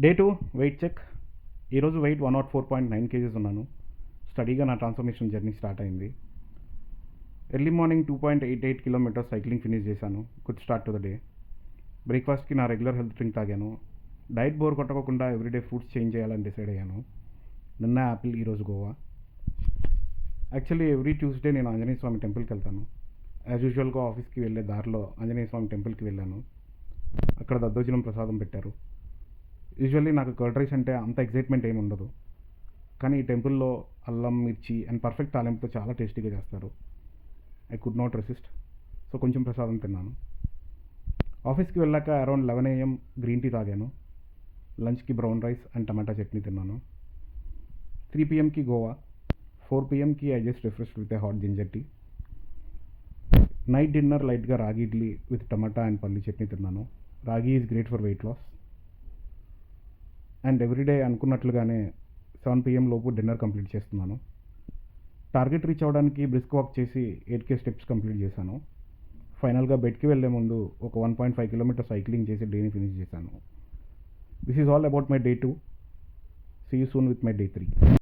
Day 2 weight check. ఈరోజు weight 104.9 kgs ఉన్నాను. స్టడీగా నా ట్రాన్స్ఫర్మేషన్ జర్నీ స్టార్ట్ అయింది. Early morning 2.88 kilometres cycling finish చేశాను. Good start to the day. బ్రేక్ఫాస్ట్కి నా రెగ్యులర్ హెల్త్ డ్రింక్ తాగాను. డైట్ బోర్ కొట్టకుండా ఎవ్రీడే ఫ్రూట్స్ చేంజ్ చేయాలని డిసైడ్ అయ్యాను. నిన్న యాపిల్, ఈరోజు గోవా. యాక్చువల్లీ ఎవ్రీ ట్యూస్డే నేను ఆంజనేయ స్వామి టెంపుల్కి వెళ్తాను. యాజ్ యూజువల్గా ఆఫీస్కి వెళ్ళే దారిలో ఆంజనేయ స్వామి టెంపుల్కి వెళ్ళాను. అక్కడ దద్దోజనం ప్రసాదం పెట్టారు. యూజువల్లీ నాకు కర్డ్ రైస్ అంటే అంత ఎగ్జైట్మెంట్ ఏమి ఉండదు, కానీ ఈ టెంపుల్లో అల్లం, మిర్చి అండ్ పర్ఫెక్ట్ తాలింపుతో చాలా టేస్టీగా చేస్తారు. I could not resist. So కొంచెం ప్రసాదం తిన్నాను. ఆఫీస్కి వెళ్ళాక అరౌండ్ 11 AM గ్రీన్ టీ తాగాను. లంచ్కి బ్రౌన్ రైస్ అండ్ టమాటా చట్నీ తిన్నాను. 3 PMకి గోవా. 4 PMకి I just refreshed with a hot ginger tea. Night dinner లైట్గా ragi idli with tomato and పల్లి చట్నీ తిన్నాను. Ragi is great for weight loss. And everyday అనుకున్నట్లుగానే 7 PM లోపు డిన్నర్ కంప్లీట్ చేస్తున్నాను. టార్గెట్ రీచ్ అవ్వడానికి బ్రిస్క్ వాక్ చేసి 8K స్టెప్స్ కంప్లీట్ చేశాను. ఫైనల్గా బెడ్కి వెళ్ళే ముందు ఒక 1.5 కిలోమీటర్ సైక్లింగ్ చేసి డేని ఫినిష్ చేశాను. This is all about my day 2. See you soon with my day 3.